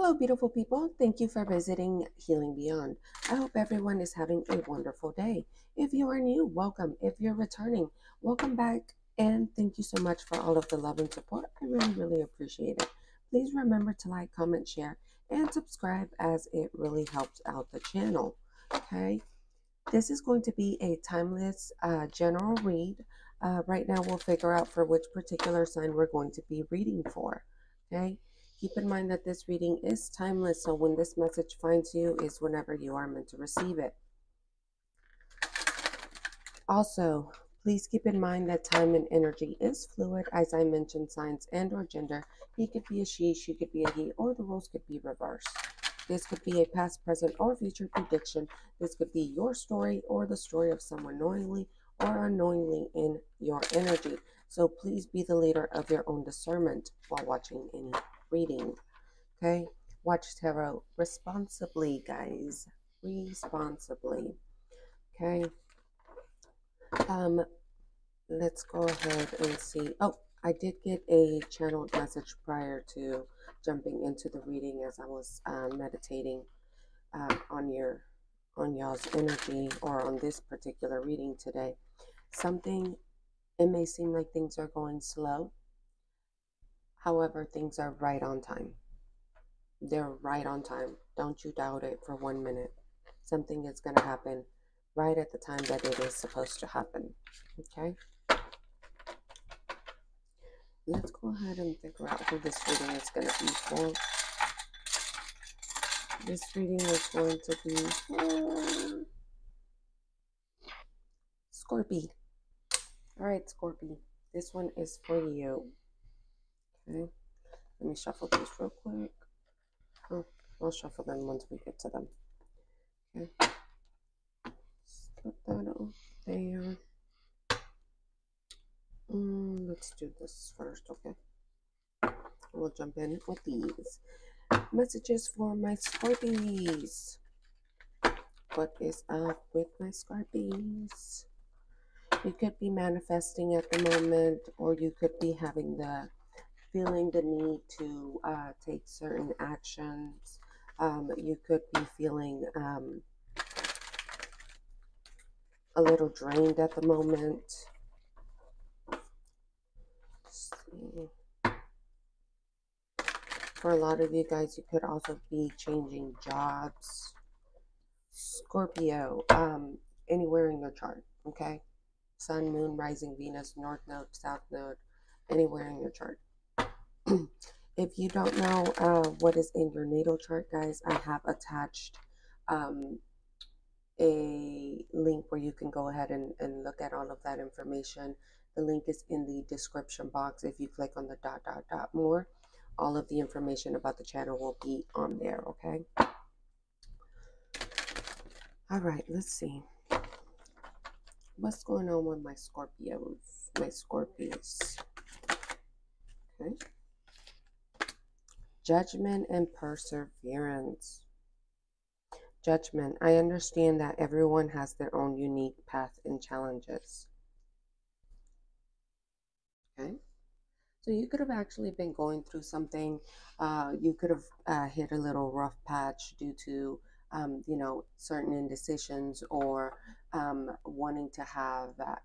Hello, beautiful people. Thank you for visiting Healing Beyond. I hope everyone is having a wonderful day. If you are new, welcome. If you're returning, welcome back. And thank you so much for all of the love and support. I really, really appreciate it. Please remember to like, comment, share, and subscribe as it really helps out the channel. Okay. This is going to be a timeless general read. Right now, we'll figure out for which particular sign we're going to be reading for. Okay. Keep in mind that this reading is timeless, so when this message finds you is whenever you are meant to receive it. Also, please keep in mind that time and energy is fluid. As I mentioned, signs and or gender. He could be a she could be a he, or the roles could be reversed. This could be a past, present, or future prediction. This could be your story or the story of someone knowingly or unknowingly in your energy. So please be the leader of your own discernment while watching any reading. Okay? Watch tarot responsibly, guys. Responsibly. Okay? Let's go ahead and see. Oh, I did get a channeled message prior to jumping into the reading as I was meditating on y'all's energy, or on this particular reading today. It may seem like things are going slow. However, things are right on time. They're right on time. Don't you doubt it for 1 minute. Something is going to happen right at the time that it is supposed to happen. Okay? Let's go ahead and figure out who this reading is going to be for. This reading is going to be for Scorpio. Alright, Scorpio. This one is for you. Okay. Let me shuffle these real quick. Oh, I'll shuffle them once we get to them. Okay. Let's put that over there. Let's do this first, okay? We'll jump in with these. Messages for my Scorpies. What is up with my Scorpies? You could be manifesting at the moment, or you could be feeling the need to take certain actions. You could be feeling a little drained at the moment. Let's see. For a lot of you guys, you could also be changing jobs. Scorpio, anywhere in your chart, okay? Sun, Moon, Rising, Venus, North Node, South Node, anywhere in your chart. If you don't know what is in your natal chart, guys, I have attached a link where you can go ahead and look at all of that information. The link is in the description box. If you click on the ... more, all of the information about the channel will be on there, okay? All right, let's see. What's going on with my Scorpios? My Scorpios. Okay. Judgment and perseverance. Judgment. I understand that everyone has their own unique path and challenges. Okay. So you could have actually been going through something. You could have hit a little rough patch due to, certain indecisions, or wanting to have how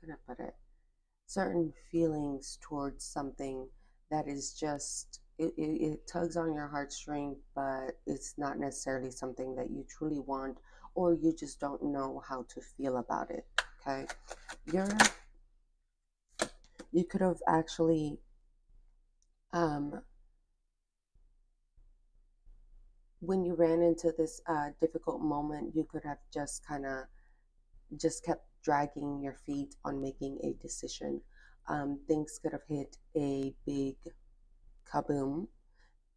can I put it? Certain feelings towards something that is just, it tugs on your heartstring, but it's not necessarily something that you truly want, or you just don't know how to feel about it. Okay. You could have actually when you ran into this difficult moment, you could have just kept dragging your feet on making a decision. Things could have hit a big kaboom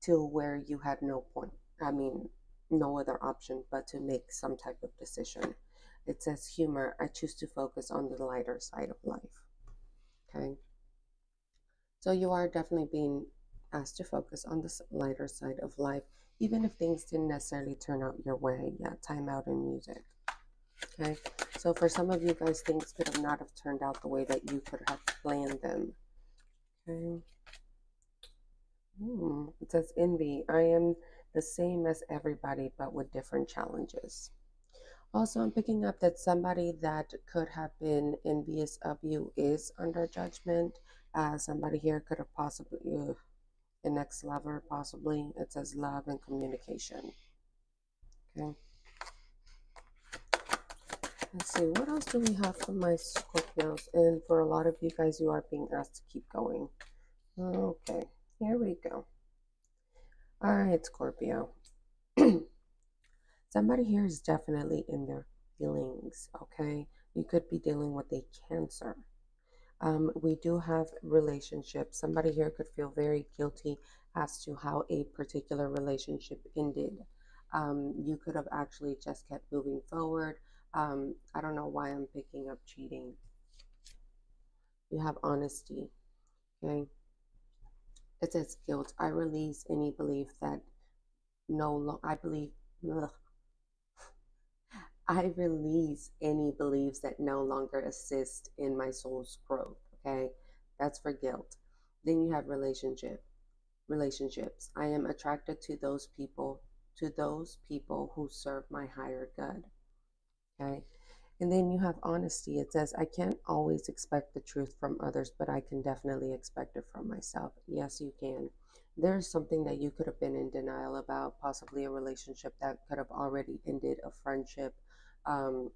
to where you had no other option but to make some type of decision. It says humor. I choose to focus on the lighter side of life. Okay. So you are definitely being asked to focus on the lighter side of life, even if things didn't necessarily turn out your way. Yeah, time out in music. Okay, so for some of you guys, things could have not have turned out the way that you could have planned them. Okay. It says envy. I am the same as everybody, but with different challenges. Also, I'm picking up that somebody that could have been envious of you is under judgment. Somebody here could have possibly, an ex-lover, possibly. It says love and communication. Okay. Let's see, what else do we have for my Scorpios? And for a lot of you guys, you are being asked to keep going. Okay, here we go. All right, Scorpio. Somebody here is definitely in their feelings, okay? You could be dealing with a Cancer. We do have relationships. Somebody here could feel very guilty as to how a particular relationship ended. You could have actually just kept moving forward. I don't know why I'm picking up cheating. You have honesty, okay? It says guilt. I release any belief that I believe, ugh, I release any beliefs that no longer assist in my soul's growth. Okay, that's for guilt. Then you have relationships. I am attracted to those people who serve my higher good. Okay, and then you have honesty. It says I can't always expect the truth from others, but I can definitely expect it from myself. Yes, you can. There's something that you could have been in denial about, possibly a relationship that could have already ended, a friendship, um,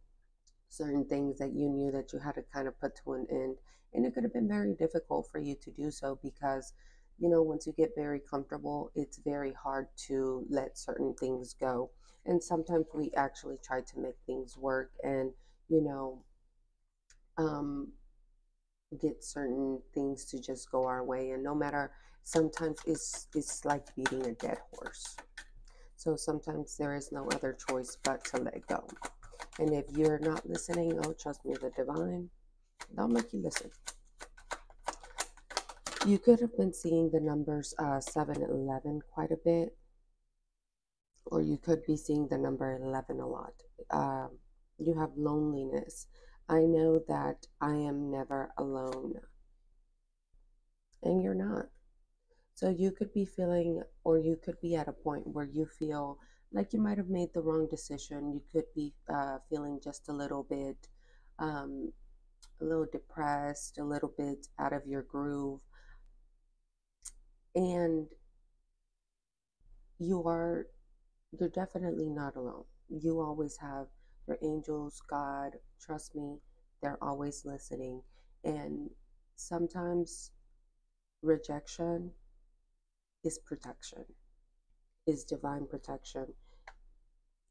certain things that you knew that you had to kind of put to an end. And it could have been very difficult for you to do so because, once you get very comfortable, it's very hard to let certain things go. And sometimes we actually try to make things work and, you know, um, get certain things to just go our way. And no matter, sometimes it's like beating a dead horse. So sometimes there is no other choice but to let go. And if you're not listening, oh, trust me, the divine, they'll make you listen. You could have been seeing the numbers 7 and 11 quite a bit, or you could be seeing the number 11 a lot. You have loneliness. I know that I am never alone, and you're not. So you could be feeling, or you could be at a point where you feel like you might have made the wrong decision. You could be feeling just um, a little depressed, a little bit out of your groove, and you are you're definitely not alone. You always have your angels, God, trust me, they're always listening. And sometimes rejection is protection, is divine protection.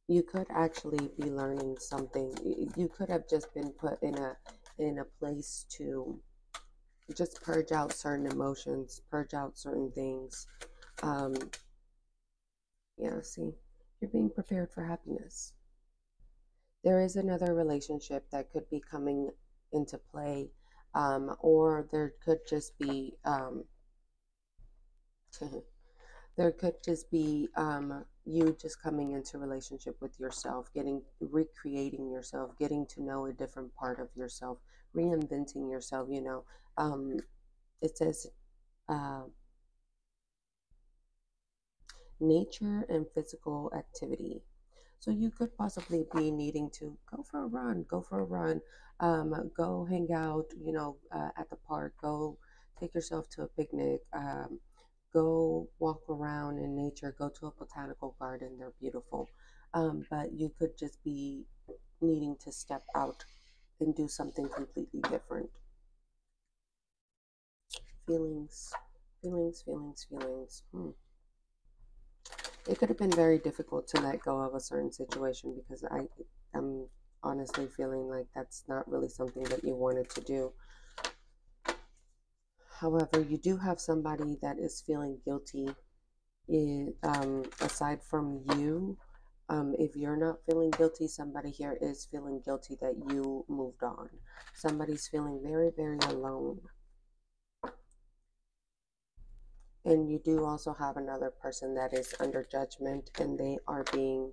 You could actually be learning something. You could have just been put in a place to just purge out certain emotions, purge out certain things. Um, yeah, see, you're being prepared for happiness. There is another relationship that could be coming into play, or there could just be there could just be you just coming into relationship with yourself, getting recreating yourself, getting to know a different part of yourself, reinventing yourself. It says uh, nature and physical activity. So you could possibly be needing to go for a run, go hang out, at the park, go take yourself to a picnic, go walk around in nature, go to a botanical garden. They're beautiful. But you could just be needing to step out and do something completely different. Feelings, feelings. It could have been very difficult to let go of a certain situation because am honestly feeling like that's not really something that you wanted to do. However, you do have somebody that is feeling guilty aside from you. If you're not feeling guilty, somebody here is feeling guilty that you moved on. Somebody's feeling very, very alone. And you do also have another person that is under judgment and they are being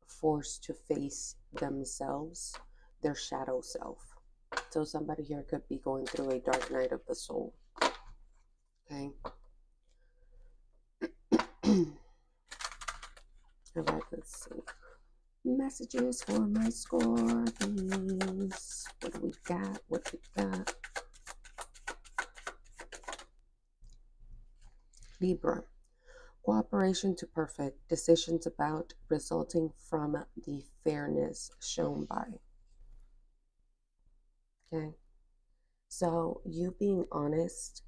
forced to face themselves, their shadow self. So somebody here could be going through a dark night of the soul. Okay. messages for my Scorpies. What do we got? What do we got? Libra. Cooperation to perfect. Decisions about resulting from the fairness shown by. Okay. So you being honest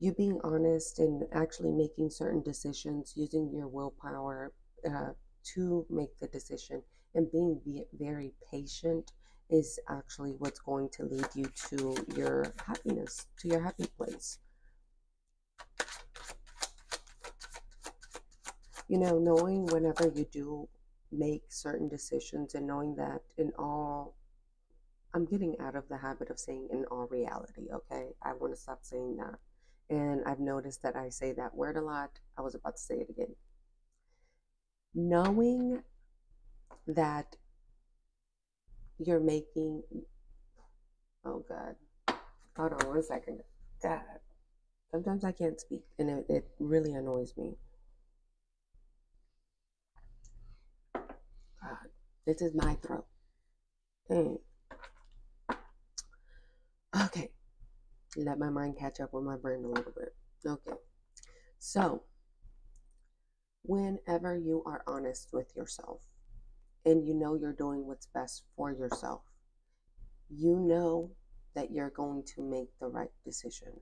and actually making certain decisions using your willpower to make the decision and being very patient is actually what's going to lead you to your happiness, to your happy place. Knowing whenever you do make certain decisions and knowing that in all, I'm getting out of the habit of saying in all reality, okay? I want to stop saying that. And I've noticed that I say that word a lot. I was about to say it again. Knowing that you're making, oh God, hold on 1 second. God, sometimes I can't speak and it really annoys me. God, this is my throat. Dang. Okay, let my mind catch up with my brain a little bit. Okay, so whenever you are honest with yourself and you know you're doing what's best for yourself, you know that you're going to make the right decision.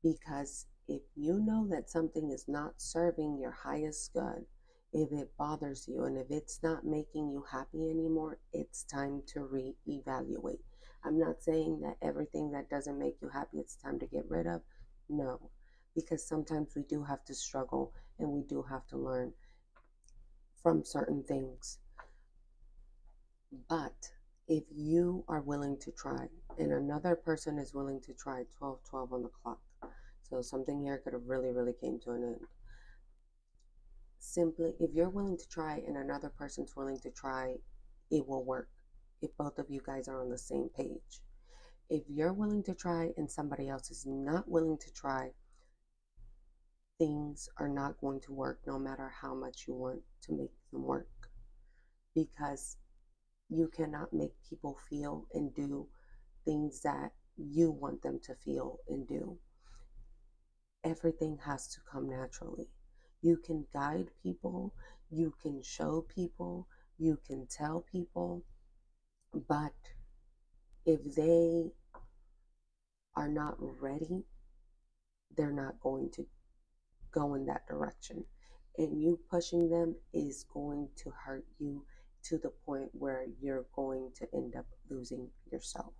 Because if you know that something is not serving your highest good, if it bothers you and if it's not making you happy anymore, it's time to reevaluate. I'm not saying that everything that doesn't make you happy, it's time to get rid of. No, because sometimes we do have to struggle and we do have to learn from certain things. But if you are willing to try and another person is willing to try, 12:12 on the clock, so something here could have really, really came to an end. Simply, if you're willing to try and another person's willing to try, it will work if both of you guys are on the same page. If you're willing to try and somebody else is not willing to try, things are not going to work no matter how much you want to make them work. Because you cannot make people feel and do things that you want them to feel and do. Everything has to come naturally. You can guide people, you can show people, you can tell people, but if they are not ready, they're not going to go in that direction. And you pushing them is going to hurt you to the point where you're going to end up losing yourself.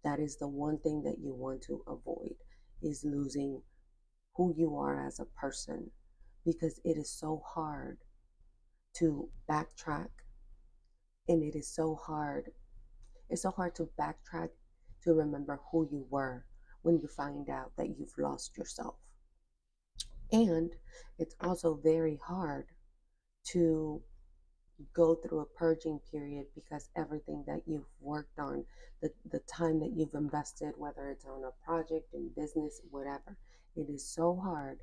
That is the one thing that you want to avoid, is losing who you are as a person, because it is so hard to backtrack and it's so hard to backtrack to remember who you were when you find out that you've lost yourself. And it's also very hard to go through a purging period because everything that you've worked on, the time that you've invested, whether it's on a project, in business, whatever, it is so hard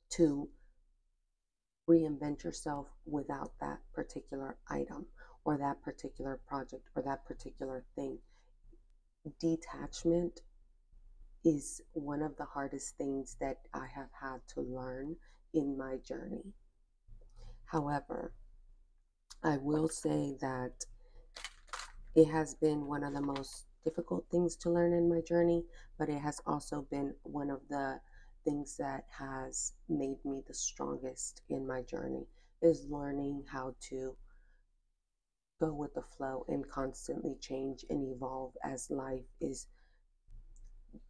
to reinvent yourself without that particular item or that particular project or that particular thing. Detachment is one of the hardest things that I have had to learn in my journey. However, I will say that it has been one of the most difficult things to learn in my journey, but it has also been one of the things that has made me the strongest in my journey, is learning how to go with the flow and constantly change and evolve as life is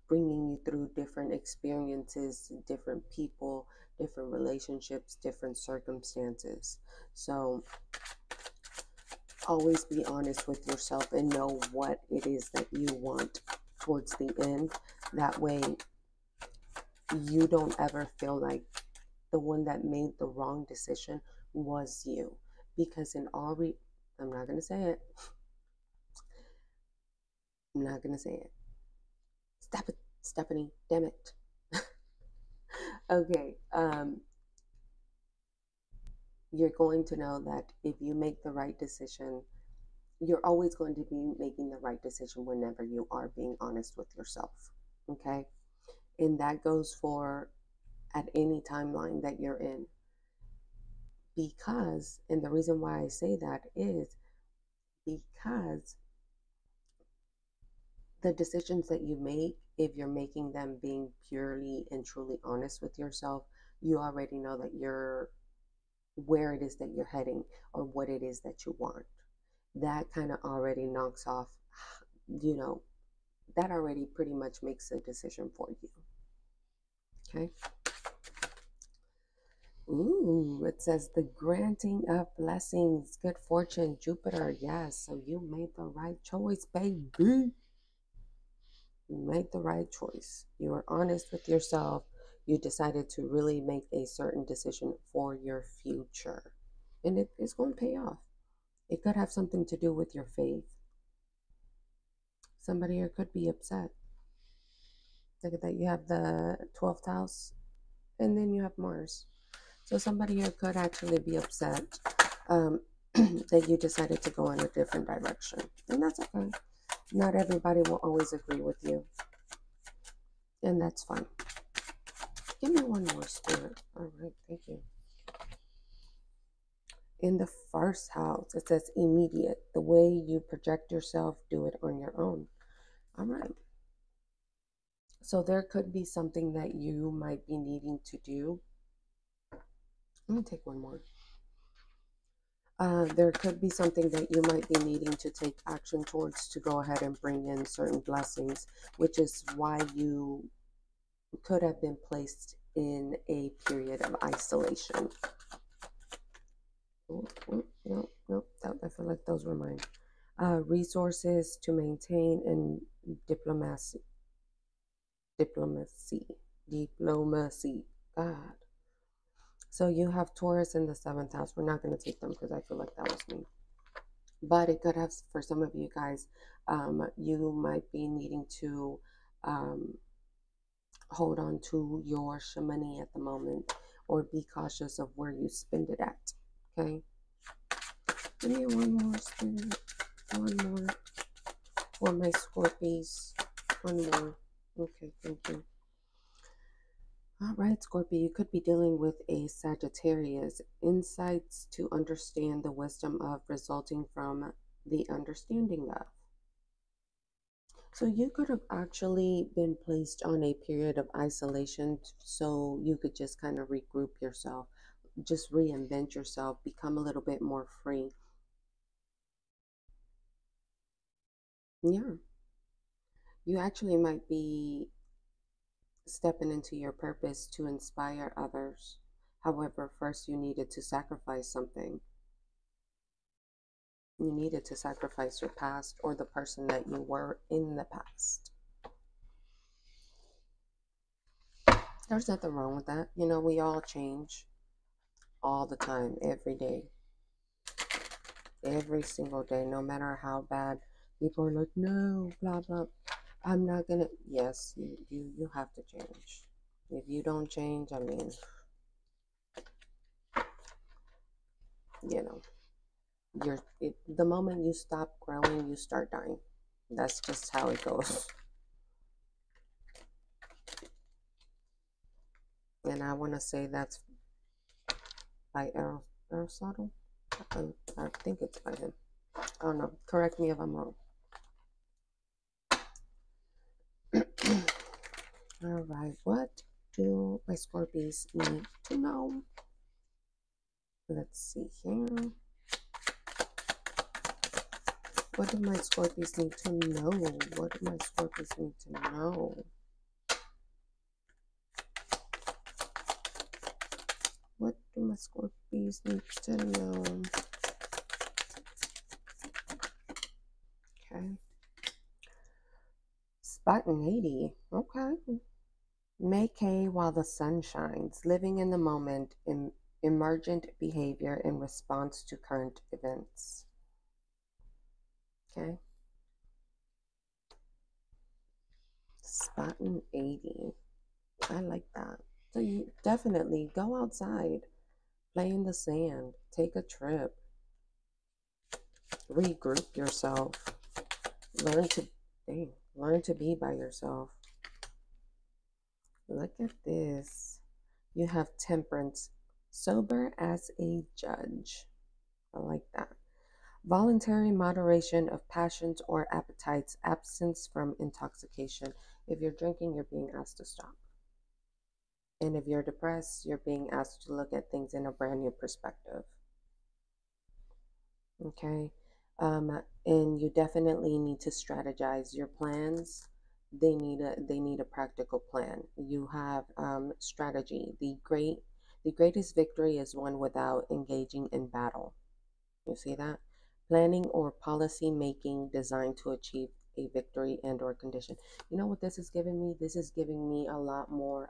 bringing you through different experiences, different people, different relationships, different circumstances. So always be honest with yourself and know what it is that you want towards the end. That way you don't ever feel like the one that made the wrong decision was you. Because I'm not going to say it. I'm not going to say it. Stop it, Stephanie. Damn it. Okay. you're going to know that if you make the right decision, you're always going to be making the right decision whenever you are being honest with yourself. Okay. And that goes for at any timeline that you're in. Because, and the reason why I say that is because the decisions that you make, if you're making them being purely and truly honest with yourself, you already know that you're where it is that you're heading or what it is that you want. That kind of already knocks off, you know, that already pretty much makes a decision for you. Okay. Ooh, it says the granting of blessings, good fortune, Jupiter. Yes, so you made the right choice, baby. You made the right choice. You were honest with yourself. You decided to really make a certain decision for your future. And it is going to pay off. It could have something to do with your faith. Somebody here could be upset. Look at that. You have the 12th house and then you have Mars. So somebody here could actually be upset that you decided to go in a different direction. And that's okay. Not everybody will always agree with you. And that's fine. Give me one more, Spirit. All right, thank you. In the first house, it says immediate. The way you project yourself, do it on your own. All right. So there could be something that you might be needing to do. Let me take one more. There could be something that you might be needing to take action towards to go ahead and bring in certain blessings, which is why you could have been placed in a period of isolation. No, I feel like those were mine. Resources to maintain and diplomacy. God. So you have Taurus in the 7th house. We're not going to take them because I feel like that was me. But it could have, for some of you guys, you might be needing to hold on to your money at the moment or be cautious of where you spend it at. Okay. Give me one more, Spirit. One more for my Scorpies. One more. Okay, thank you. All right, Scorpio, you could be dealing with a Sagittarius. Insights to understand the wisdom of resulting from the understanding of. So you could have actually been placed on a period of isolation so you could just kind of regroup yourself, just reinvent yourself, become a little bit more free. Yeah. You actually might be stepping into your purpose to inspire others. However, first you needed to sacrifice something. You needed to sacrifice your past or the person that you were in the past. There's nothing wrong with that. You know, we all change all the time, every day, every single day, no matter how bad people are like, no, blah, blah. I'm not going to. Yes, you have to change. If you don't change, I mean, you know. The moment you stop growing, you start dying. That's just how it goes. And I want to say that's by Aristotle. I think it's by him. I don't know. Correct me if I'm wrong. All right. What do my Scorpies need to know? Let's see here. What do my Scorpies need to know? What do my Scorpies need to know? What do my Scorpies need to know? Okay. Spontaneity. Okay. Make hay while the sun shines. Living in the moment. Emergent behavior in response to current events. Okay. Spontaneity. I like that. So you definitely go outside, play in the sand, take a trip, regroup yourself, learn to, learn to be by yourself. Look at this. You have temperance, sober as a judge. I like that. Voluntary moderation of passions or appetites, absence from intoxication. If you're drinking, you're being asked to stop. And if you're depressed, you're being asked to look at things in a brand new perspective. Okay. And you definitely need to strategize your plans. They need a practical plan. You have strategy. The greatest victory is one without engaging in battle. You see that? Planning or policy making designed to achieve a victory and or condition. You know what this is giving me? This is giving me a lot more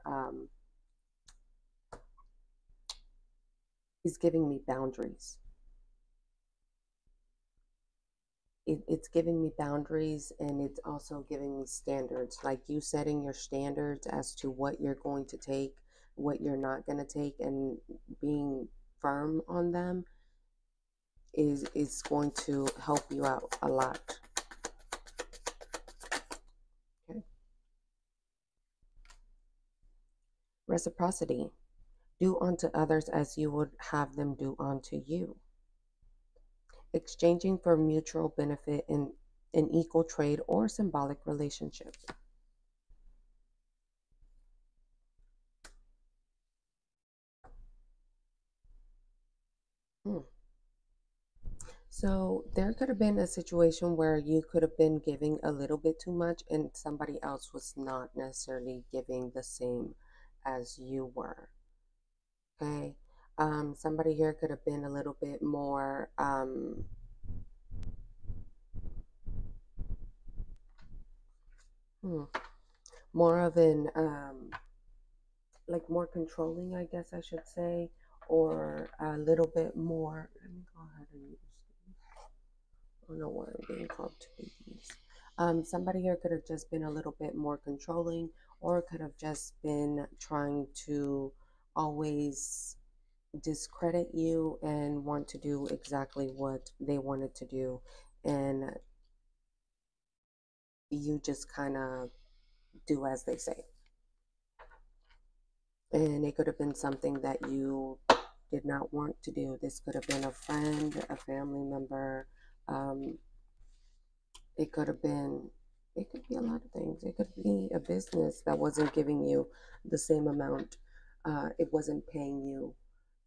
it's giving me boundaries. It's giving me boundaries, and it's also giving me standards, like you setting your standards as to what you're going to take, what you're not going to take, and being firm on them is going to help you out a lot. Okay. Reciprocity. Do unto others as you would have them do unto you. Exchanging for mutual benefit in an equal trade or symbolic relationship. Hmm. So there could have been a situation where you could have been giving a little bit too much and somebody else was not necessarily giving the same as you were. Okay. Somebody here could have been a little bit more hmm, more of an like more controlling, I guess I should say, or a little bit more. Let me go ahead and use. I don't know why I'm being called to these. Somebody here could have just been a little bit more controlling, or could have just been trying to always discredit you and want to do exactly what they wanted to do. And you just kind of do as they say. And it could have been something that you did not want to do. This could have been a friend, a family member. Um, it could have been, it could be a lot of things. It could be a business that wasn't giving you the same amount. It wasn't paying you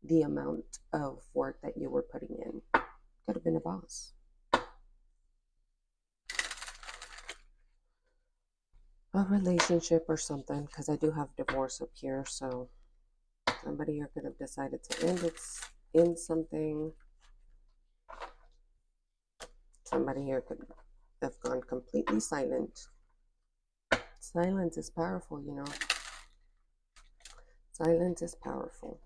the amount of work that you were putting in. Could have been a boss. A relationship or something, because I do have divorce up here. So somebody here could have decided to end something. Somebody here could have gone completely silent. Silence is powerful, you know. Silence is powerful.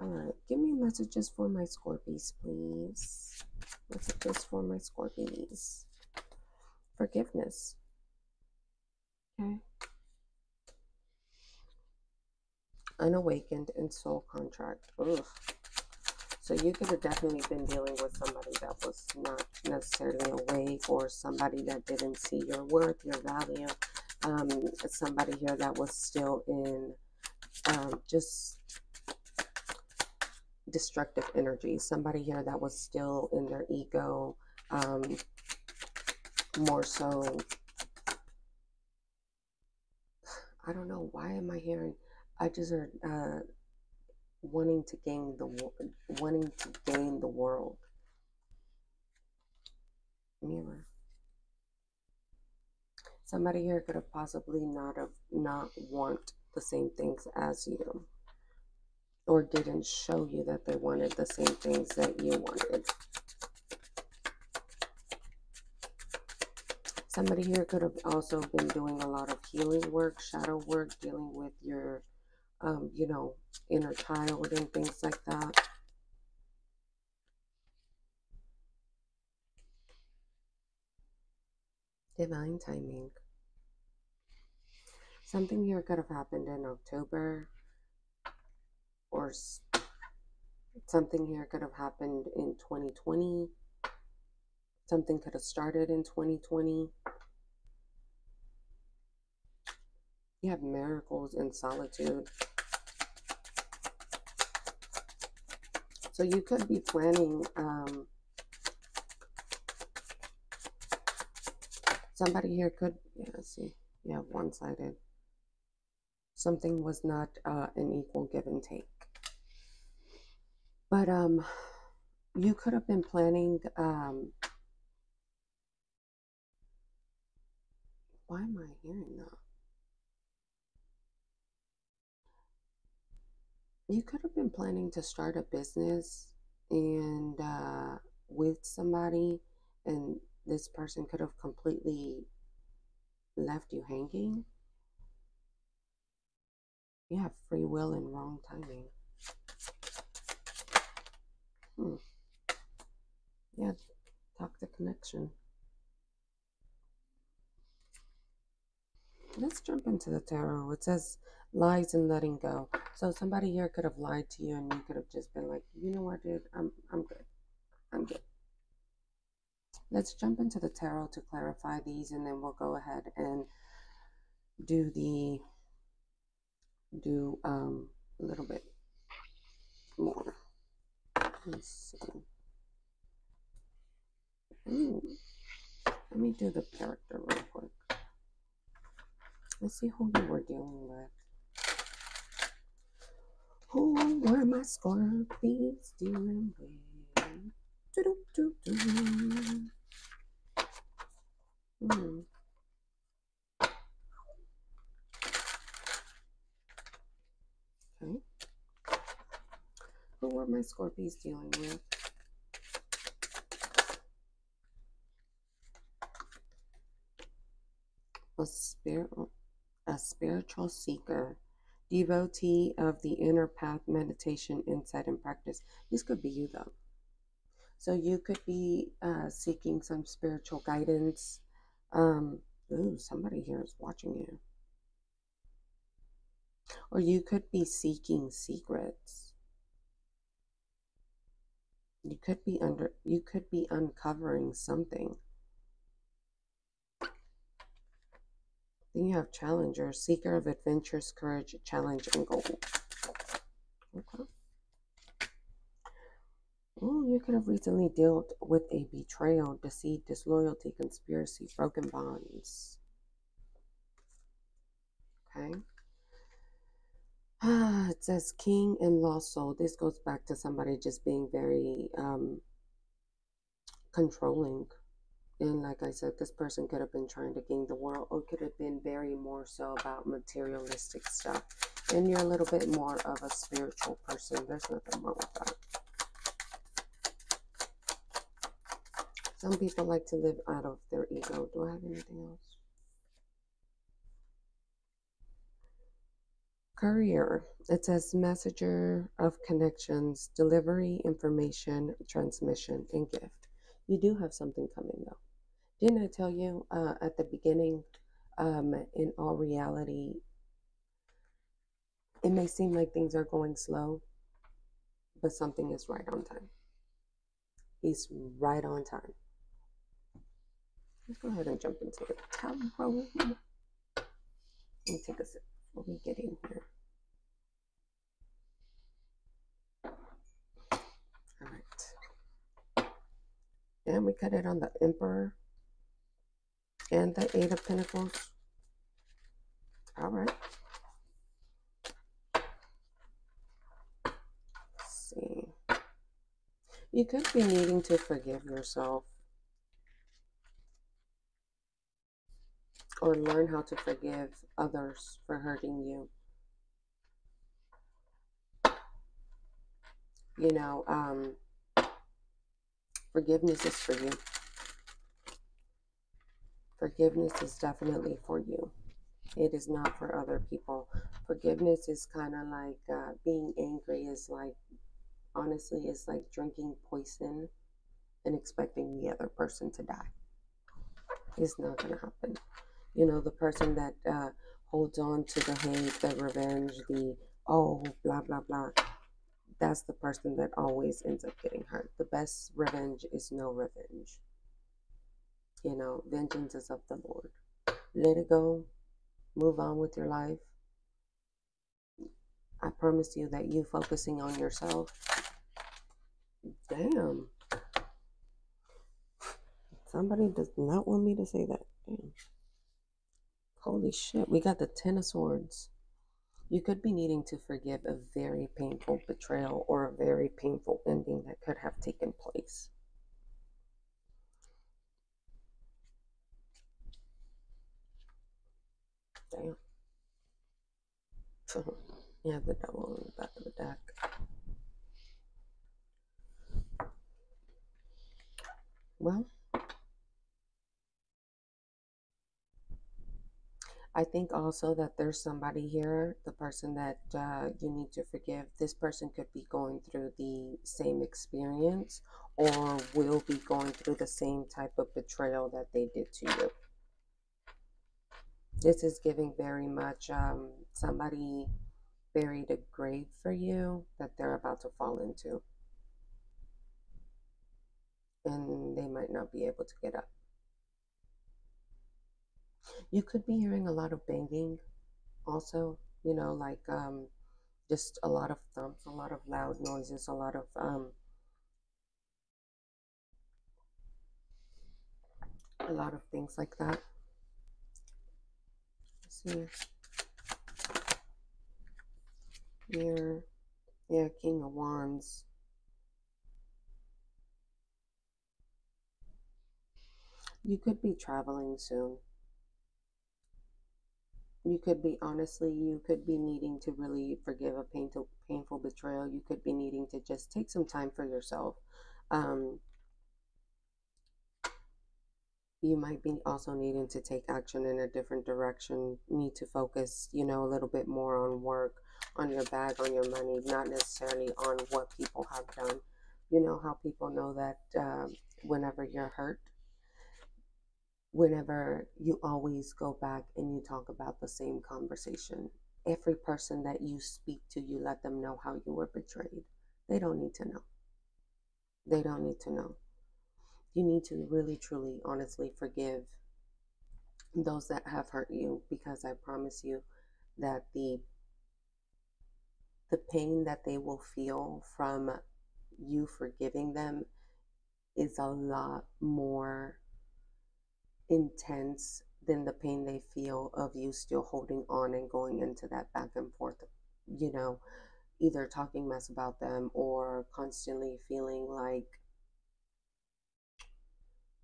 All right, give me messages for my Scorpies, please. Messages for my Scorpies. Forgiveness. Okay. Unawakened and soul contract. Ugh. So you could have definitely been dealing with somebody that was not necessarily awake, or somebody that didn't see your worth, your value. Somebody here that was still in just destructive energy. Somebody here that was still in their ego, more so. I don't know, why am I hearing? I just heard wanting to gain the world. Mirror. Somebody here could have possibly not want the same things as you, or didn't show you that they wanted the same things that you wanted. Somebody here could have also been doing a lot of healing work, shadow work, dealing with your, inner child and things like that. Divine timing. Something here could have happened in October, or Something here could have happened in 2020. Something could have started in 2020. You have miracles in solitude. So you could be planning, somebody here could, yeah, see, you have one-sided. Something was not an equal give and take. But you could have been planning, why am I hearing that? You could have been planning to start a business and with somebody, and this person could have completely left you hanging. You have free will and wrong timing. Yeah, toxic connection. Let's jump into the tarot. It says lies and letting go. So somebody here could have lied to you, and you could have just been like, you know what, dude, I'm good. I'm good. Let's jump into the tarot to clarify these, and then we'll go ahead and do a little bit more. Let's see. Let me do the character real quick. Let's see who you were dealing with. Who were my Scorpios dealing with? Okay. Who were my Scorpios dealing with? A spiritual seeker, devotee of the inner path, meditation, insight, and practice. This could be you, though. So you could be seeking some spiritual guidance. Ooh, somebody here is watching you. Or you could be seeking secrets. You could be uncovering something. Then you have challenger, seeker of adventures, courage, challenge, and goal. Okay. Oh, you could have recently dealt with a betrayal, deceit, disloyalty, conspiracy, broken bonds. Okay. It says king and lost soul. This goes back to somebody just being very controlling. And like I said, this person could have been trying to gain the world, or could have been very more so about materialistic stuff. And you're a little bit more of a spiritual person. There's nothing wrong with that. Some people like to live out of their ego. Do I have anything else? Courier. It says messenger of connections, delivery, information, transmission, and gift. You do have something coming though. Didn't I tell you at the beginning, in all reality, it may seem like things are going slow, but something is right on time. He's right on time. Let's go ahead and jump into the tarot. Let me take a sip before we get in here. All right. And we cut it on the Emperor and the Eight of Pentacles. All right. Let's see. You could be needing to forgive yourself or learn how to forgive others for hurting you. You know, forgiveness is for you. Forgiveness is definitely for you. It is not for other people. Forgiveness is kind of like being angry is like, honestly, it's like drinking poison and expecting the other person to die. It's not going to happen. You know, the person that holds on to the hate, the revenge, the oh, blah, blah, blah. that's the person that always ends up getting hurt. The best revenge is no revenge. You know, vengeance is of the Lord. Let it go. Move on with your life. I promise you that you focusing on yourself. Damn. Somebody does not want me to say that. Damn. Holy shit. We got the Ten of Swords. You could be needing to forgive a very painful betrayal or a very painful ending that could have taken place. Damn. You have the devil in the back of the deck. Well, I think also that there's somebody here, the person that you need to forgive. This person could be going through the same experience or will be going through the same type of betrayal that they did to you. This is giving very much somebody buried a grave for you that they're about to fall into. And they might not be able to get up. You could be hearing a lot of banging also, you know, like just a lot of thumps, a lot of loud noises, a lot of things like that. Let's see here, yeah, King of Wands. You could be traveling soon. You could be, honestly, you could be needing to really forgive a painful betrayal. You could be needing to just take some time for yourself. You might be also needing to take action in a different direction, need to focus, you know, a little bit more on work, on your bag, on your money, not necessarily on what people have done. You know how people know that whenever you're hurt, whenever you always go back and you talk about the same conversation. Every person that you speak to, you let them know how you were betrayed. They don't need to know. They don't need to know. You need to really, truly, honestly forgive those that have hurt you, because I promise you that the pain that they will feel from you forgiving them is a lot more intense than the pain they feel of you still holding on and going into that back and forth, you know, either talking mess about them or constantly feeling like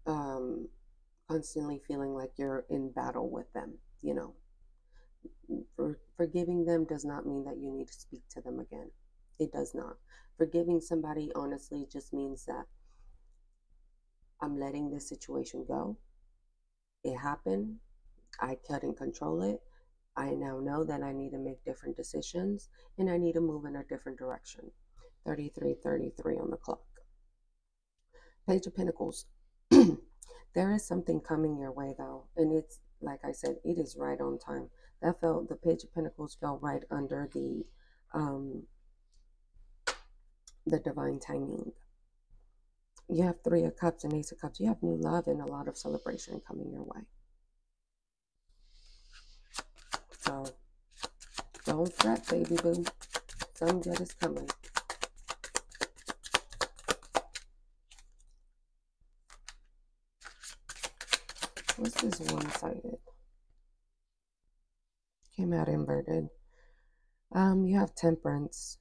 um you're in battle with them, you know. Forgiving them does not mean that you need to speak to them again. It does not. Forgiving somebody honestly just means that I'm letting this situation go. It happened. I couldn't control it. I now know that I need to make different decisions and I need to move in a different direction. 33:33 on the clock. Page of Pentacles. There is something coming your way though, and it's like I said, it is right on time. The Page of Pentacles fell right under the divine timing. You have Three of Cups and Ace of Cups. You have new love and a lot of celebration coming your way. So don't fret, baby boo. Some good is coming. What's this one-sided? Came out inverted. You have Temperance.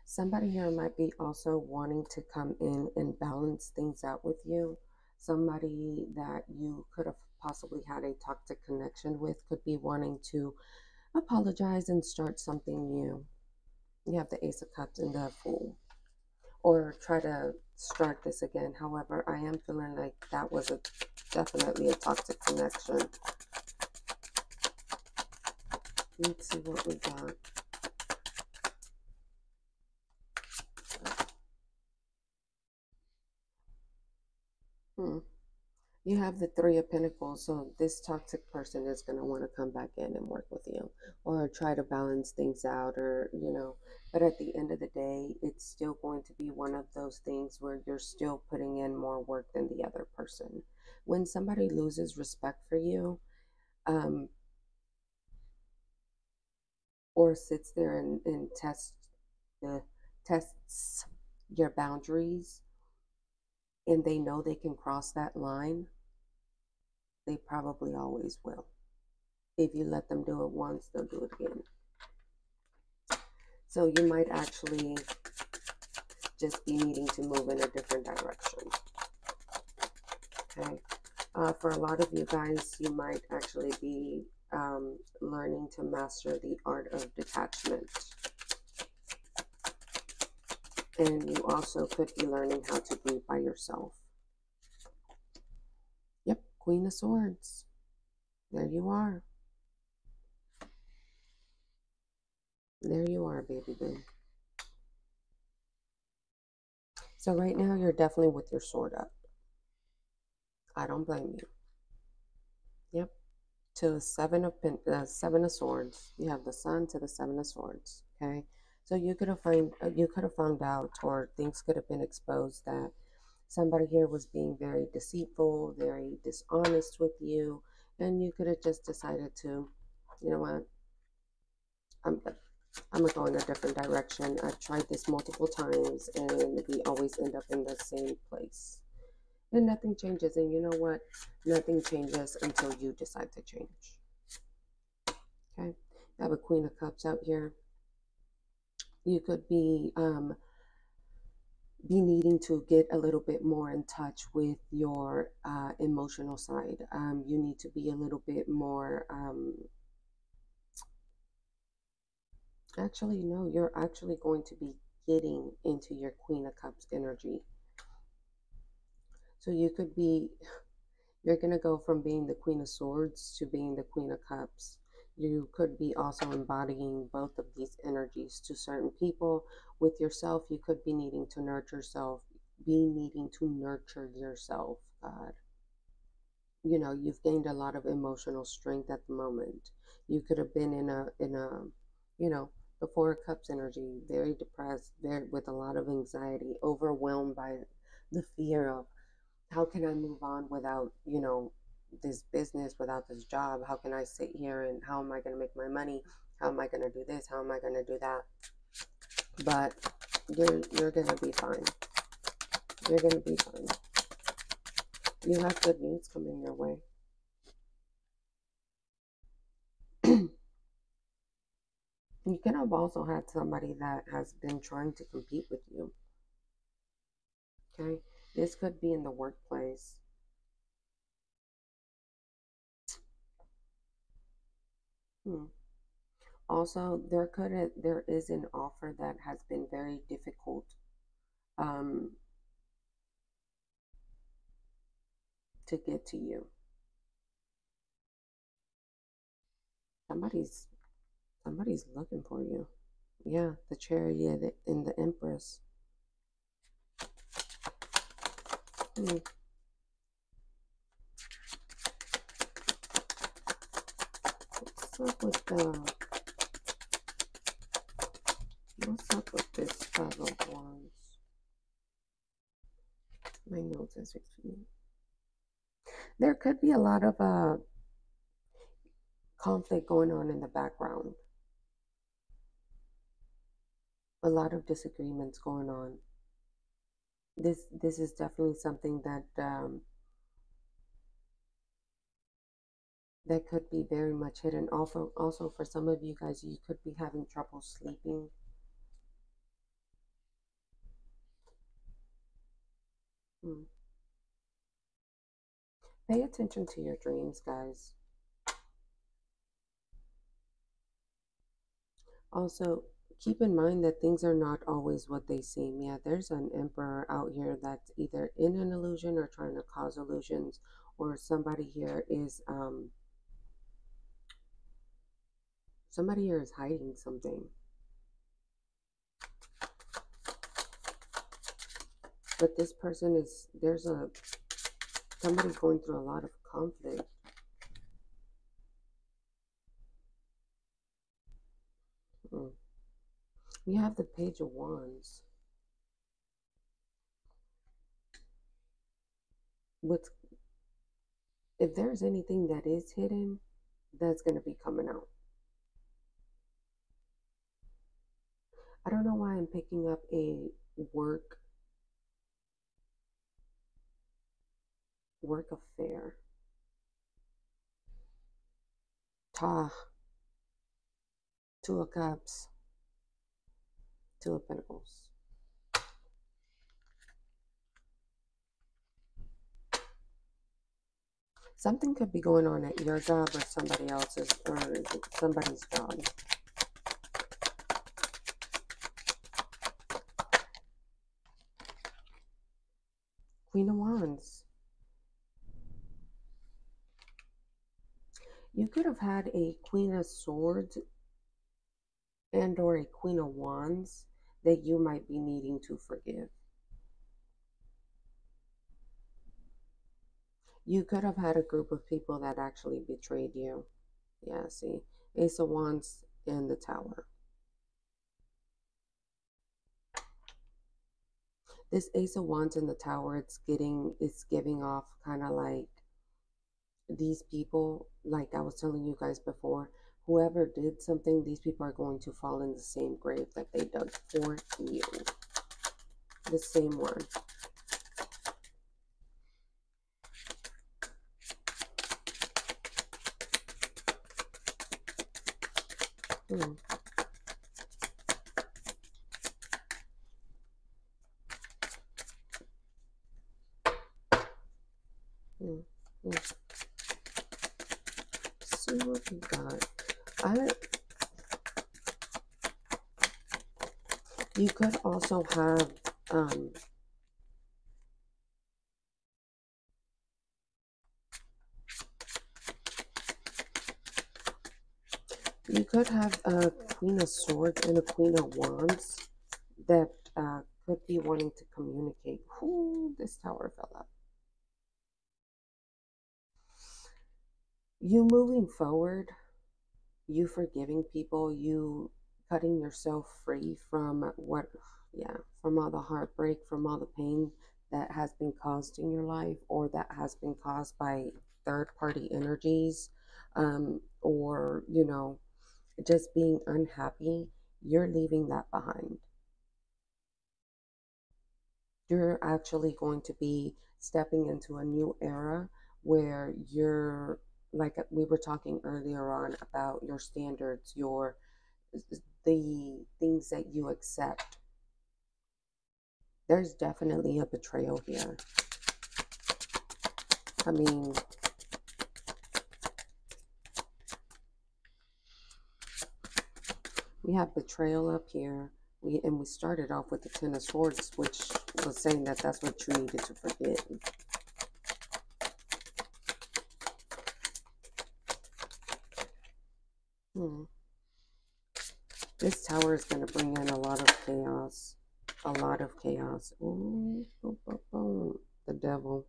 Somebody here might be also wanting to come in and balance things out with you. Somebody that you could have possibly had a toxic connection with could be wanting to apologize and start something new. You have the Ace of Cups and the Fool. Or try to start this again. However, I am feeling like that was definitely a toxic connection. Let's see what we got. You have the Three of Pentacles, so this toxic person is going to want to come back in and work with you or try to balance things out, or, but at the end of the day, it's still going to be one of those things where you're still putting in more work than the other person. When somebody loses respect for you, um, or sits there and tests your boundaries, and they know they can cross that line, they probably always will. If you let them do it once, they'll do it again. So you might actually just be needing to move in a different direction. Okay. For a lot of you guys, you might actually be learning to master the art of detachment. And you also could be learning how to be by yourself. Yep, Queen of Swords. There you are. There you are, baby boo. So right now, you're definitely with your sword up. I don't blame you. Yep. To the Seven of Swords. You have the Sun to the Seven of Swords. Okay. So you could have found out, or things could have been exposed, that somebody here was being very deceitful, very dishonest with you, and you could have just decided to, you know what, I'm gonna go in a different direction. I've tried this multiple times, and we always end up in the same place. And nothing changes. And you know what? Nothing changes until you decide to change. Okay? I have a Queen of Cups out here. You could be needing to get a little bit more in touch with your emotional side. You need to be a little bit more, actually, no, you're actually going to be getting into your Queen of Cups energy. So you could be, you're going to go from being the Queen of Swords to being the Queen of Cups. You could be also embodying both of these energies to certain people. With yourself, you could be needing to nurture yourself, God. You've gained a lot of emotional strength at the moment. You could have been in a the Four of Cups energy, very depressed, very with a lot of anxiety, overwhelmed by the fear of, how can I move on without, this business, without this job? How can I sit here, and how am I going to make my money? How am I going to do this? How am I going to do that? But you're going to be fine. You're going to be fine. You have good news coming your way. You could have also had somebody that has been trying to compete with you. Okay? This could be in the workplace. Also, there is an offer that has been very difficult um, to get to you. Somebody's looking for you. Yeah, the Chariot and the Empress. What's up with this Five of Wands? My notes are 16. There could be a lot of conflict going on in the background. A lot of disagreements going on. This is definitely something that that could be very much hidden. Also, for some of you guys, you could be having trouble sleeping. Pay attention to your dreams, guys. Also, keep in mind that things are not always what they seem. Yeah, there's an emperor out here that's either in an illusion or trying to cause illusions, or somebody here is hiding something. But this person is, there's a Somebody's going through a lot of conflict. Mm. You have the Page of Wands. What's if there's anything that is hidden, that's going to be coming out. I don't know why I'm picking up a work work affair. Ta, Two of Cups, Two of Pentacles. Something could be going on at your job or somebody else's or somebody's job. Queen of Wands. You could have had a Queen of Swords and or a Queen of Wands that you might be needing to forgive. You could have had a group of people that actually betrayed you. Yeah, see, Ace of Wands and the Tower. This Ace of Wands in the Tower, it's giving off kind of like these people, like I was telling you guys before, whoever did something, these people are going to fall in the same grave that they dug for you. The same one. Hmm. Hmm. Hmm. See what we got. You could also have a Queen of Swords and a Queen of Wands that could be wanting to communicate. Ooh, this tower fell up. You moving forward, you forgiving people, you cutting yourself free from from all the heartbreak, from all the pain that has been caused in your life or that has been caused by third party energies, or, just being unhappy. You're leaving that behind. You're actually going to be stepping into a new era where you're, like we were talking earlier on about your standards, the things that you accept. There's definitely a betrayal here. I mean, we have betrayal up here. We started off with the Ten of Swords, which was saying that that's what you needed to forget. This tower is going to bring in a lot of chaos. A lot of chaos. Ooh, boom, boom, boom. The devil.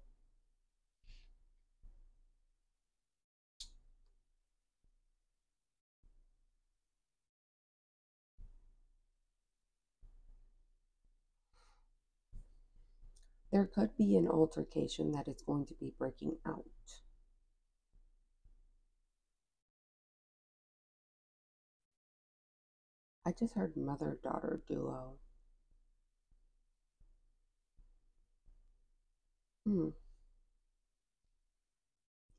There could be an altercation that is going to be breaking out. I just heard mother-daughter duo. Hmm.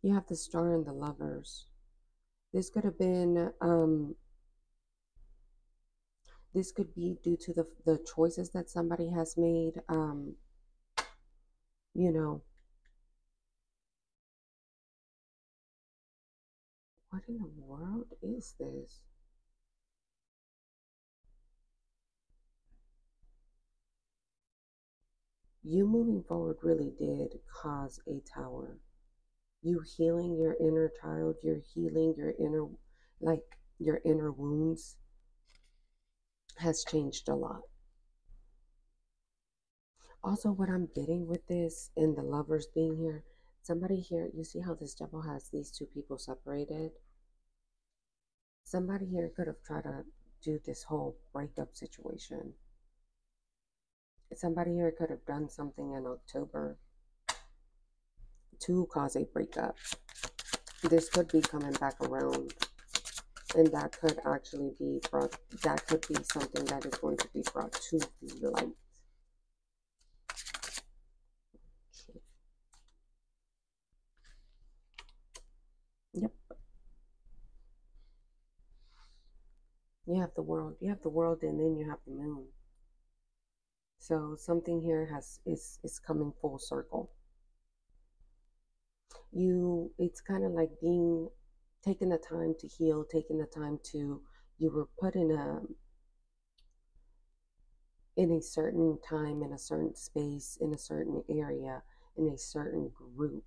You have the Star and the Lovers. This could have been, this could be due to the choices that somebody has made. You know, what in the world is this? You moving forward really did cause a tower. You healing your inner child, you're healing your inner, like your inner wounds has changed a lot. Also, what I'm getting with this and the lovers being here, Somebody here, you see how this devil has these two people separated? Somebody here could have tried to do this whole breakup situation. Somebody here could have done something in October to cause a breakup. This could be coming back around, and that could actually be brought, that could be something that is going to be brought to the light. Yep. You have the world, and then you have the moon. So something here is coming full circle. It's kind of like being taking the time to heal, taking the time to, you were put in a certain time, in a certain space, in a certain area, in a certain group,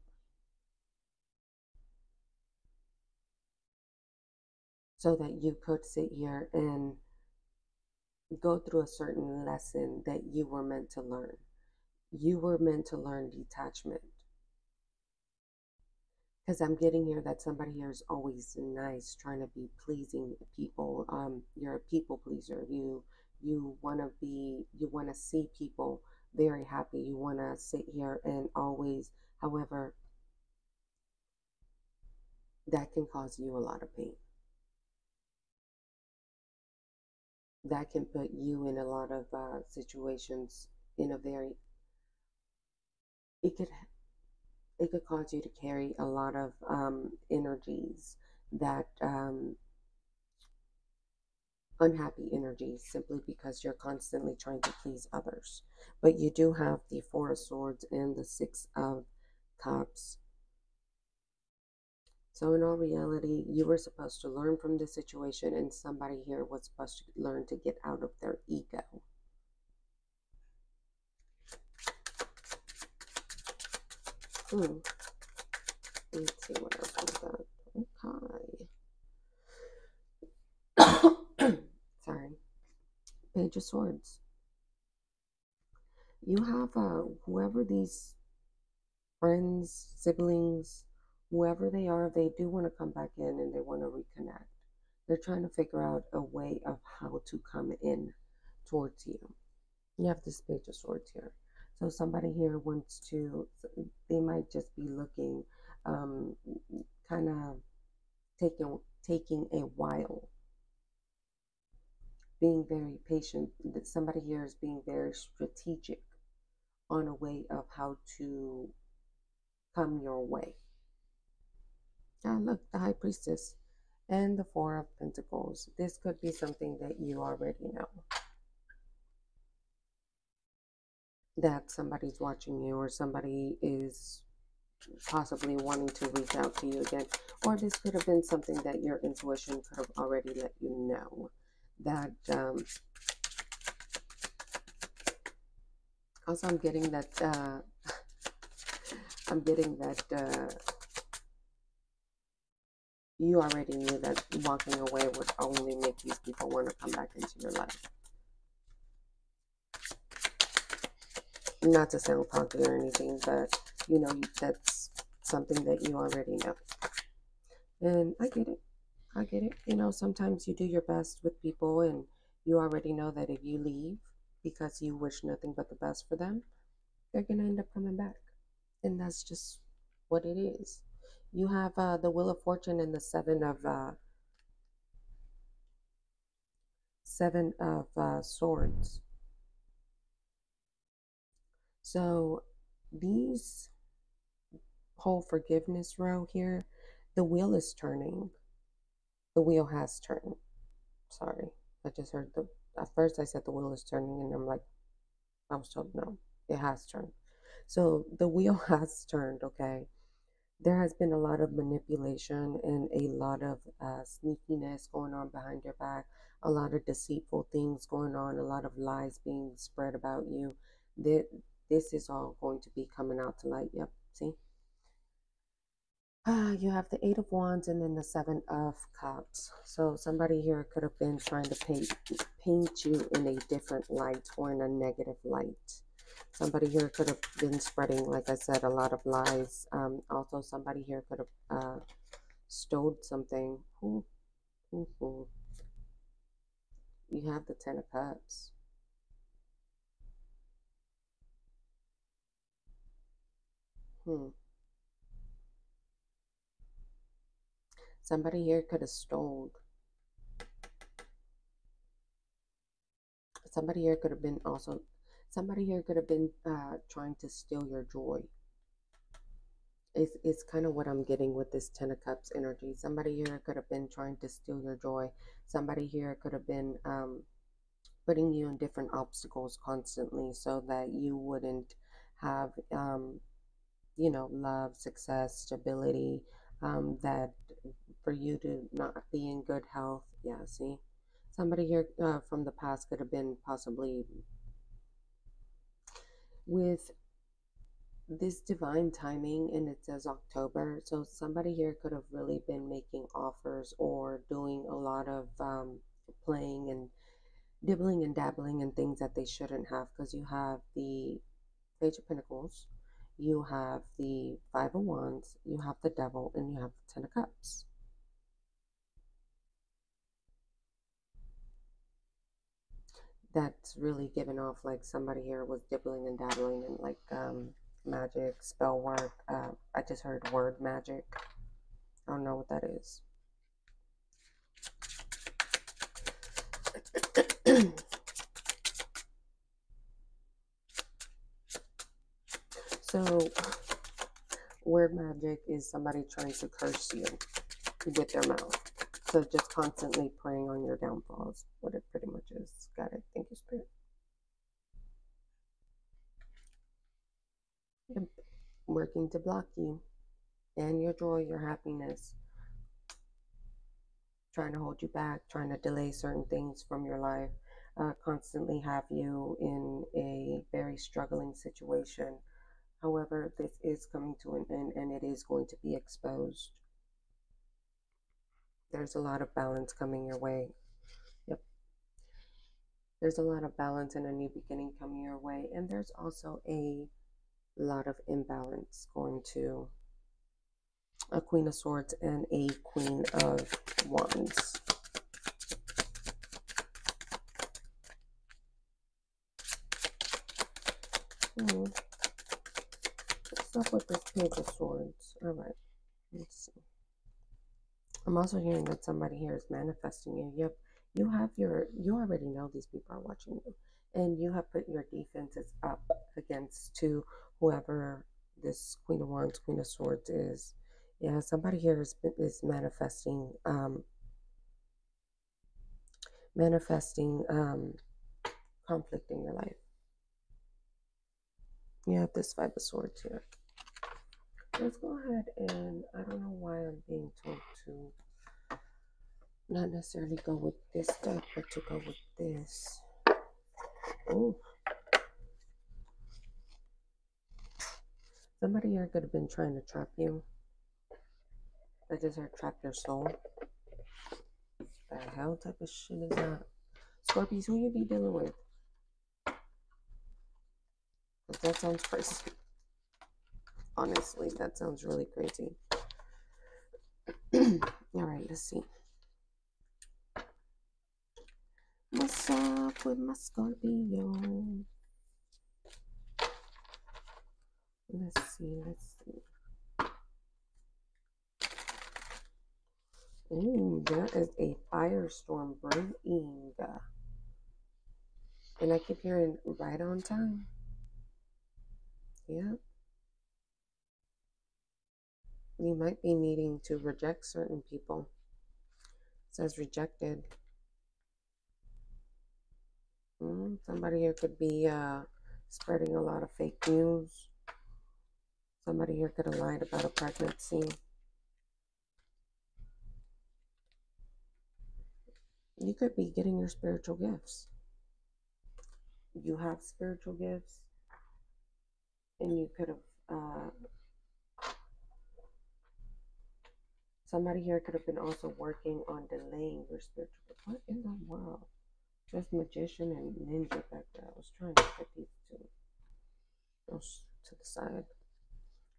so that you could sit here and go through a certain lesson that you were meant to learn. You were meant to learn detachment. Because I'm getting here that somebody here is always nice, trying to be pleasing people. You're a people pleaser. You want to see people very happy. You want to sit here and always, however, that can cause you a lot of pain. That can put you in a lot of situations in a very, it could it could cause you to carry a lot of energies that unhappy energies, simply because you're constantly trying to please others. But you do have the Four of Swords and the Six of Cups. So in all reality, you were supposed to learn from this situation, and somebody here was supposed to learn to get out of their ego. Let's see what else we got. Okay. Sorry. Page of Swords. You have whoever these friends, siblings, whoever they are, they do want to come back in and they want to reconnect. They're trying to figure out a way of how to come in towards you. You have this Page of Swords here. So somebody here wants to, they might just be looking, kind of taking a while, being very patient. Somebody here is being very strategic on a way of how to come your way. Look, the High Priestess and the Four of Pentacles. This could be something that you already know. That somebody's watching you, or somebody is possibly wanting to reach out to you again. Or this could have been something that your intuition could have already let you know. That, also I'm getting that, I'm getting that, you already knew that walking away would only make these people want to come back into your life. Not to sound cocky or anything, but you know, that's something that you already know. And I get it. I get it. You know, sometimes you do your best with people and you already know that if you leave because you wish nothing but the best for them, they're going to end up coming back. And that's just what it is. You have the Wheel of Fortune and the Seven of Swords. So these whole forgiveness row here, the wheel is turning. The wheel has turned. Sorry, I just heard at first I said the wheel is turning, and I'm like, I was told no, it has turned. So the wheel has turned, okay? There has been a lot of manipulation and a lot of sneakiness going on behind your back, a lot of deceitful things going on, a lot of lies being spread about you. This is all going to be coming out to light. Yep, see? You have the Eight of Wands and then the Seven of Cups. So somebody here could have been trying to paint you in a different light or in a negative light. Somebody here could have been spreading, like I said, a lot of lies. Also, somebody here could have stole something. Ooh. You have the Ten of Cups. Hmm. Somebody here could have stole. Somebody here could have been also. Somebody here could have been trying to steal your joy. It's kind of what I'm getting with this Ten of Cups energy. Somebody here could have been trying to steal your joy. Somebody here could have been putting you in different obstacles constantly so that you wouldn't have, love, success, stability, that for you to not be in good health. Yeah, see? Somebody here from the past could have been possibly with this divine timing, and it says October, so somebody here could have really been making offers or doing a lot of playing and dibbling and dabbling in things that they shouldn't have, because you have the Page of Pentacles, you have the Five of Wands, you have the Devil, and you have the Ten of Cups. That's really giving off like somebody here was dibbling and dabbling in like magic, spell work. I just heard word magic. I don't know what that is. So, word magic is somebody trying to curse you with their mouth. So, just constantly preying on your downfalls, what it pretty much is. Got it. Thank you, Spirit. Yep. Working to block you and your joy, your happiness, trying to hold you back, trying to delay certain things from your life, constantly have you in a very struggling situation. However, this is coming to an end and it is going to be exposed. There's a lot of balance coming your way. Yep. There's a lot of balance and a new beginning coming your way. And there's also a lot of imbalance going to a Queen of Swords and a Queen of Wands. What's up with this Page of Swords? All right, let's see. I'm also hearing that somebody here is manifesting you. Yep, you already know these people are watching you. And you have put your defenses up against to whoever this Queen of Wands, Queen of Swords is. Yeah, somebody here is manifesting, conflict in your life. You have this Five of Swords here. Let's go ahead and, I don't know why I'm being told to not necessarily go with this deck, but to go with this. Oh. Somebody here could have been trying to trap you. I just heard trap your soul. The hell type of shit is that? Scorpios, who you be dealing with? That sounds crazy. Honestly, that sounds really crazy. Alright, let's see. What's up with my Scorpio? Let's see. Ooh, there is a firestorm brewing. And I keep hearing right on time. Yeah. You might be needing to reject certain people. It says rejected. Somebody here could be spreading a lot of fake news. Somebody here could have lied about a pregnancy. You could be getting your spiritual gifts. You have spiritual gifts. And you could have, somebody here could have been also working on delaying your spiritual gift. What in the world? There's magician and ninja back there. I was trying to get these two. To the side.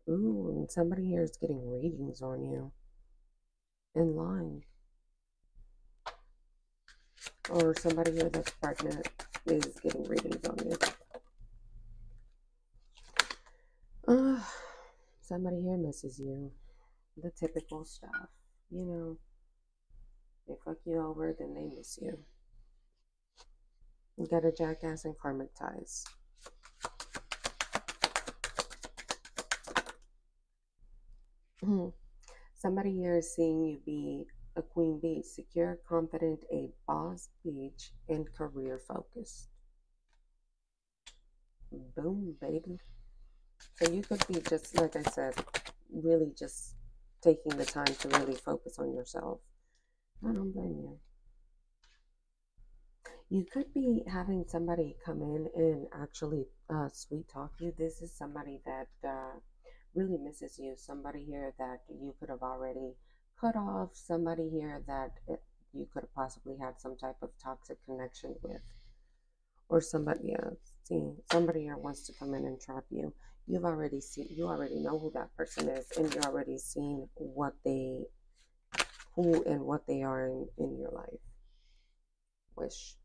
Ooh, and somebody here is getting readings on you in line. Or somebody here that's pregnant is getting readings on you. Uh, somebody here misses you. The typical stuff. You know, they fuck you over, then they miss you. You got a jackass and karmic ties. Somebody here is seeing you be a queen bee, secure, confident, a boss bitch, and career focused. Boom, baby. So you could be just, like I said, really just taking the time to really focus on yourself. I don't blame you. You could be having somebody come in and actually sweet talk you. This is somebody that really misses you. Somebody here that you could have already cut off. Somebody here that you could have possibly had some type of toxic connection with. Or somebody, yeah, see, somebody here wants to come in and trap you. You've already seen, you already know who that person is, and you already seen who and what they are in your life. Wish.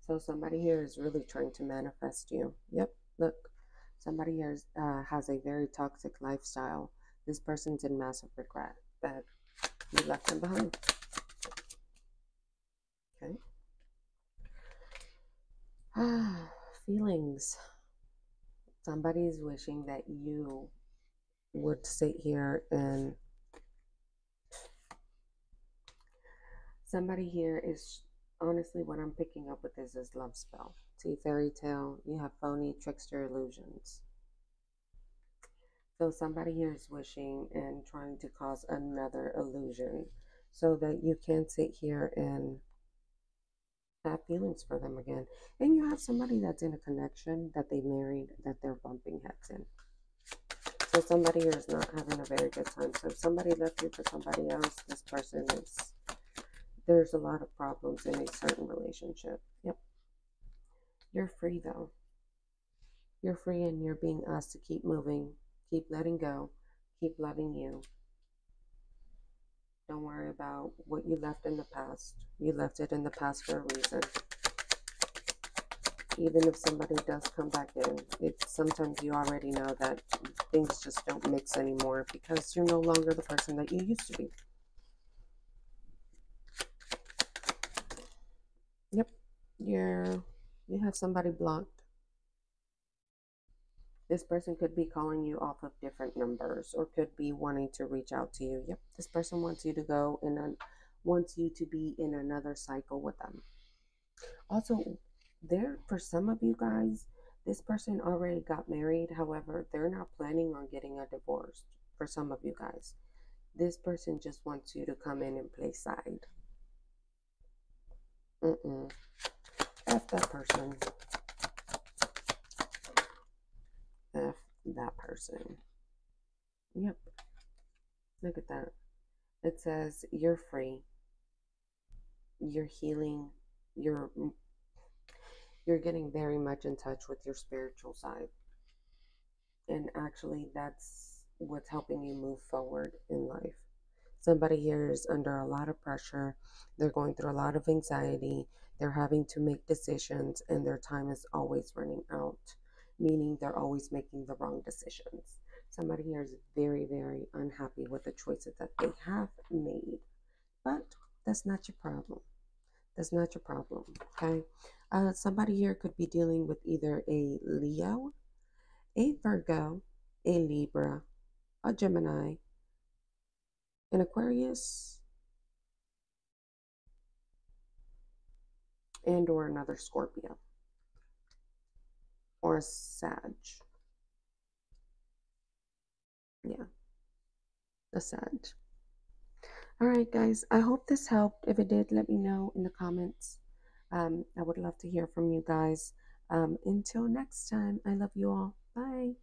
So somebody here is really trying to manifest you. Yep, look, somebody here has a very toxic lifestyle. This person's in massive regret that you left them behind. Okay. Feelings. Somebody's wishing that you would sit here and somebody here is honestly what I'm picking up with is love spell. See, fairy tale, you have phony trickster illusions. So somebody here is wishing and trying to cause another illusion so that you can sit here and have feelings for them again. And you have somebody that's in a connection that they married that they're bumping heads in. So somebody here is not having a very good time. So if somebody left you for somebody else, this person is, there's a lot of problems in a certain relationship. Yep. You're free though. You're free and you're being asked to keep moving, keep letting go, keep loving you. Don't worry about what you left in the past. You left it in the past for a reason. Even if somebody does come back in, it's sometimes you already know that things just don't mix anymore because you're no longer the person that you used to be. Yep. You have somebody blocked. This person could be calling you off of different numbers or could be wanting to reach out to you. Yep. This person wants you to go and wants you to be in another cycle with them. Also, for some of you guys, this person already got married. However, they're not planning on getting a divorce. For some of you guys, this person just wants you to come in and play side. F that person. F that person. Yep. Look at that. It says you're free. You're healing. You're getting very much in touch with your spiritual side. And actually that's what's helping you move forward in life. Somebody here is under a lot of pressure. They're going through a lot of anxiety. They're having to make decisions and their time is always running out, meaning they're always making the wrong decisions. Somebody here is very, very unhappy with the choices that they have made. But that's not your problem. That's not your problem, okay? Somebody here could be dealing with either a Leo, a Virgo, a Libra, a Gemini, an Aquarius, and or another Scorpio or a Sag. Yeah, a Sag. All right, guys. I hope this helped. If it did, let me know in the comments. I would love to hear from you guys. Until next time, I love you all. Bye.